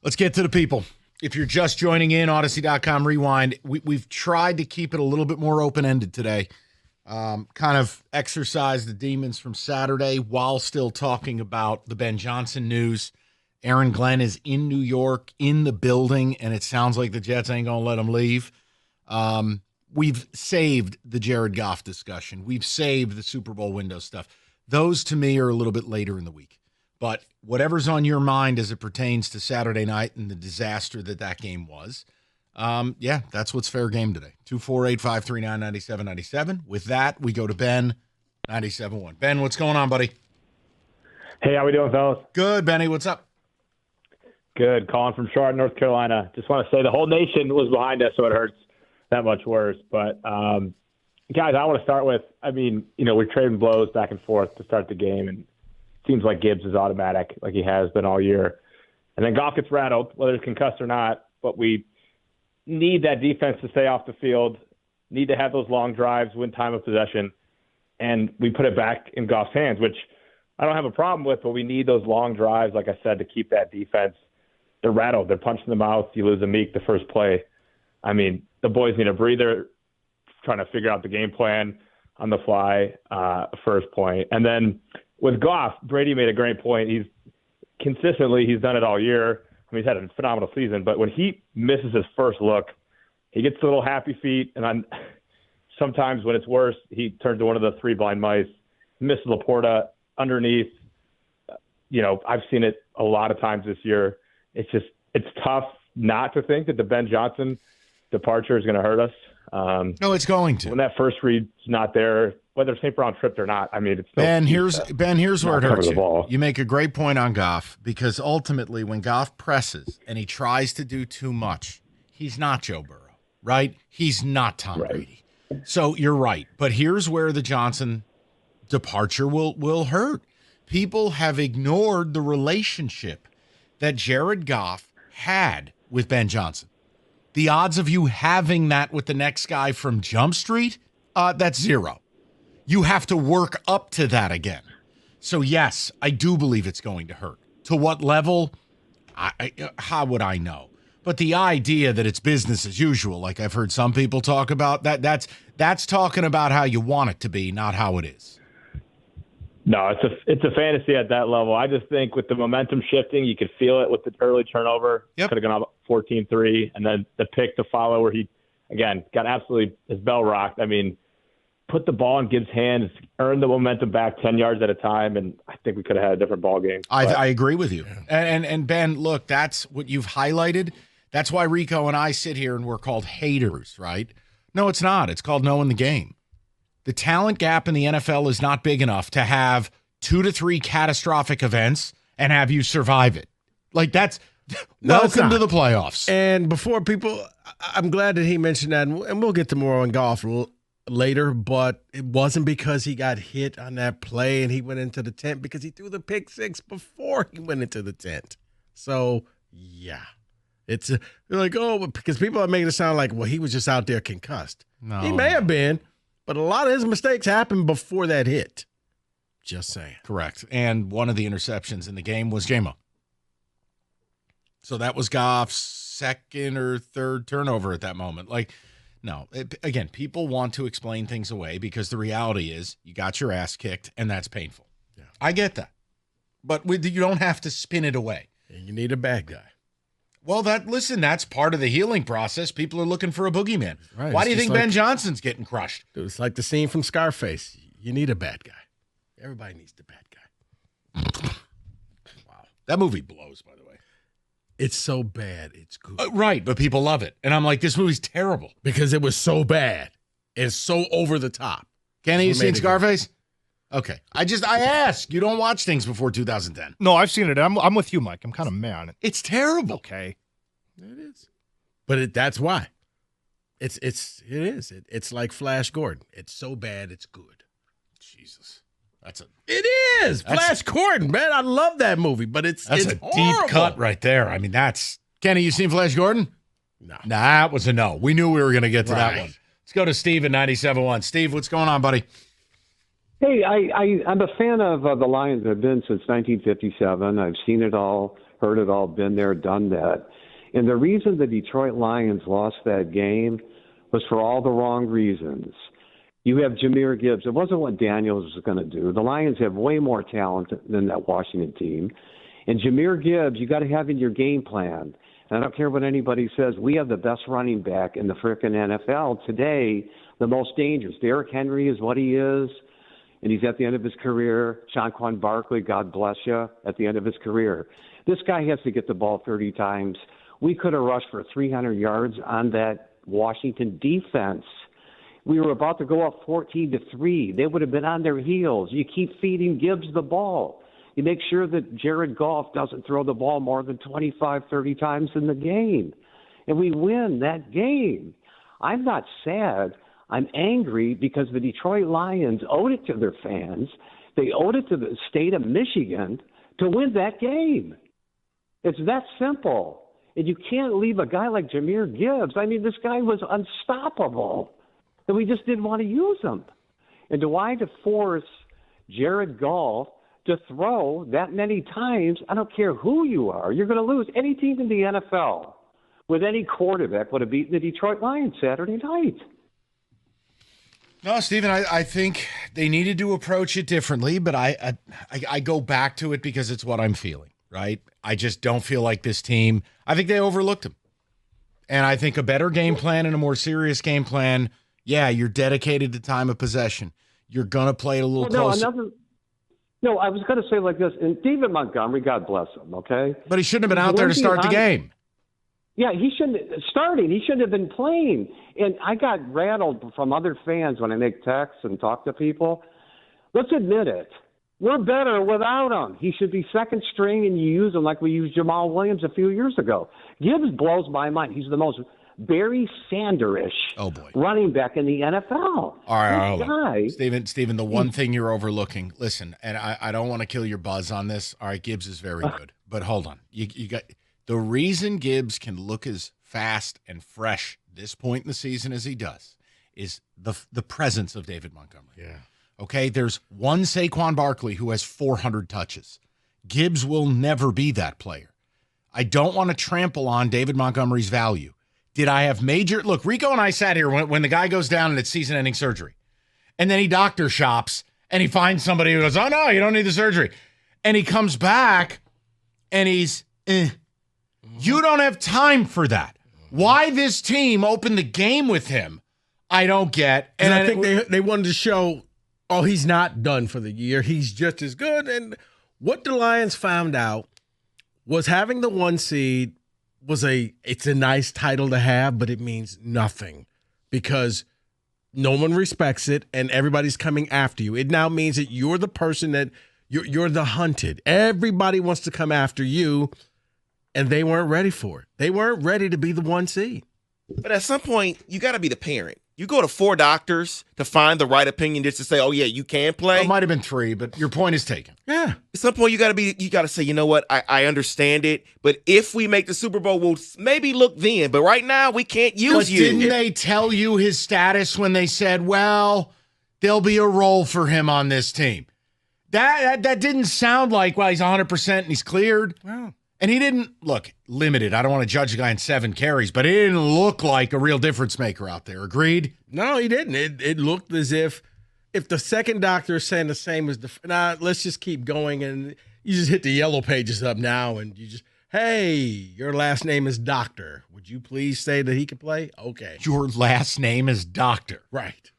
Let's get to the people. If you're just joining in, Odyssey.com Rewind, we've tried to keep it a little bit more open-ended today. Kind of exercise the demons from Saturday while still talking about the Ben Johnson news. Aaron Glenn is in New York, in the building, and it sounds like the Jets ain't going to let him leave. We've saved the Jared Goff discussion. We've saved the Super Bowl window stuff. Those, to me, are a little bit later in the week. But whatever's on your mind as it pertains to Saturday night and the disaster that game was, that's what's fair game today. 248-539-9797. With that, we go to Ben, 97.1. Ben, what's going on, buddy? Hey, how we doing, fellas? Good, Benny. What's up? Good. Calling from Charlotte, North Carolina. Just want to say the whole nation was behind us, so it hurts that much worse. But, guys, I want to start with, we're trading blows back and forth to start the game, and seems like Gibbs is automatic, like he has been all year. And then Goff gets rattled, whether it's concussed or not. But we need that defense to stay off the field, need to have those long drives, win time of possession. And we put it back in Goff's hands, which I don't have a problem with, but we need those long drives, like I said, to keep that defense. They're rattled. They're punched in the mouth. You lose a Meek the first play. The boys need a breather, trying to figure out the game plan on the fly, first point. And then with Goff, Brady made a great point. He's done it all year. He's had a phenomenal season, but when he misses his first look, he gets a little happy feet, and sometimes when it's worse, he turns to one of the three blind mice, misses Laporta underneath. I've seen it a lot of times this year. It's tough not to think that the Ben Johnson departure is going to hurt us. No, it's going to. When that first read's not there, whether St. Brown tripped or not, it's still Ben, here's where it hurts you. You make a great point on Goff, because ultimately when Goff presses and he tries to do too much, he's not Joe Burrow, right? He's not Tom Brady. So you're right. But here's where the Johnson departure will hurt. People have ignored the relationship that Jared Goff had with Ben Johnson. The odds of you having that with the next guy from Jump Street, that's zero. You have to work up to that again. So, yes, I do believe it's going to hurt. To what level? How would I know? But the idea that it's business as usual, like I've heard some people talk about, that's talking about how you want it to be, not how it is. No, it's a fantasy at that level. I just think with the momentum shifting, you could feel it with the early turnover. Yep. Could have gone up 14-3, and then the pick to follow where he, again, got absolutely his bell rocked. Put the ball in Gibbs' hands, earn the momentum back 10 yards at a time, and I think we could have had a different ball game. I agree with you. And Ben, look, that's what you've highlighted. That's why Rico and I sit here and we're called haters, right? No, it's not. It's called knowing the game. The talent gap in the NFL is not big enough to have 2 to 3 catastrophic events and have you survive it. Welcome to the playoffs. And before people, I'm glad that he mentioned that, and we'll get to more on Goff later, but it wasn't because he got hit on that play and he went into the tent, because he threw the pick six before he went into the tent. So, yeah. They're like, because people are making it sound like, well, he was just out there concussed. No. He may have been, but a lot of his mistakes happened before that hit. Just saying. Correct. And one of the interceptions in the game was J-Mo. So that was Goff's second or third turnover at that moment. Again, people want to explain things away because the reality is you got your ass kicked, and that's painful. Yeah. I get that. But you don't have to spin it away. And you need a bad guy. Well, that's part of the healing process. People are looking for a boogeyman. Right. Why do you think Ben Johnson's getting crushed? It's like the scene from Scarface. You need a bad guy. Everybody needs the bad guy. Wow. That movie blows, by the way. It's so bad, it's good. Right, but people love it. And I'm like, this movie's terrible. Because it was so bad. It's so over the top. Kenny, you seen Scarface? Okay. I ask. You don't watch things before 2010. No, I've seen it. I'm with you, Mike. I'm kind of mad on it. It's terrible. Okay. It is. But that's why. It is. It's like Flash Gordon. It's so bad, it's good. Jesus. It is. Flash Gordon, man. I love that movie, but it's horrible. Deep cut right there. Kenny, you seen Flash Gordon? No. Nah, that was a no. We knew we were going to get to that one. Let's go to Steve at 97.1. Steve, what's going on, buddy? Hey, I'm a fan of the Lions. I've been since 1957. I've seen it all, heard it all, been there, done that. And the reason the Detroit Lions lost that game was for all the wrong reasons. You have Jahmyr Gibbs. It wasn't what Daniels was going to do. The Lions have way more talent than that Washington team. And Jahmyr Gibbs, you got to have in your game plan. And I don't care what anybody says. We have the best running back in the frickin' NFL today, the most dangerous. Derrick Henry is what he is, and he's at the end of his career. Shaquan Barkley, God bless you, at the end of his career. This guy has to get the ball 30 times. We could have rushed for 300 yards on that Washington defense. We were about to go up 14-3. They would have been on their heels. You keep feeding Gibbs the ball. You make sure that Jared Goff doesn't throw the ball more than 25, 30 times in the game. And we win that game. I'm not sad. I'm angry because the Detroit Lions owed it to their fans. They owed it to the state of Michigan to win that game. It's that simple. And you can't leave a guy like Jahmyr Gibbs. I mean, this guy was unstoppable. And we just didn't want to use him. And to force Jared Goff to throw that many times, I don't care who you are, you're going to lose. Any team in the NFL with any quarterback would have beaten the Detroit Lions Saturday night. No, Stephen, I think they needed to approach it differently, but I go back to it because it's what I'm feeling, right? I just don't feel like this team, I think they overlooked him. And I think a better game plan and a more serious game plan, yeah, you're dedicated to time of possession. You're going to play it a little closer. No, I was going to say like this, and David Montgomery, God bless him, okay? But he shouldn't have been out there to start the game. Yeah, he shouldn't starting. He shouldn't have been playing. And I got rattled from other fans when I make texts and talk to people. Let's admit it. We're better without him. He should be second string, and you use him like we used Jamal Williams a few years ago. Gibbs blows my mind. He's the most Barry Sanders-ish running back in the NFL. All right. Stephen, the one thing you're overlooking, listen, and I don't want to kill your buzz on this. All right, Gibbs is very good. But hold on. You got the reason Gibbs can look as fast and fresh this point in the season as he does is the presence of David Montgomery. Yeah. Okay, there's one Saquon Barkley who has 400 touches. Gibbs will never be that player. I don't want to trample on David Montgomery's value. Did I have look, Rico and I sat here when the guy goes down and it's season-ending surgery. And then he doctor shops and he finds somebody who goes, oh, no, you don't need the surgery. And he comes back and he's, You don't have time for that. Why this team opened the game with him, I don't get. And I think they wanted to show, he's not done for the year. He's just as good. And what the Lions found out was having the 1 seed it's a nice title to have, but it means nothing because no one respects it and everybody's coming after you. It now means that you're the person that you're the hunted. Everybody wants to come after you, and they weren't ready for it. They weren't ready to be the 1 seed. But at some point, you got to be the parent. You go to 4 doctors to find the right opinion just to say, oh, yeah, you can play. It might have been 3, but your point is taken. Yeah. At some point, you got to say, you know what, I understand it, but if we make the Super Bowl, we'll maybe look then. But right now, we can't use you. Didn't they tell you his status when they said, well, there'll be a role for him on this team? That didn't sound like, well, he's 100% and he's cleared. Wow. And he didn't, look, limited. I don't want to judge a guy in 7 carries, but he didn't look like a real difference maker out there. Agreed? No, he didn't. It looked as if the second doctor is saying the same as let's just keep going, and you just hit the yellow pages up now, and you just, hey, your last name is Doctor. Would you please say that he can play? Okay. Your last name is Doctor. Right.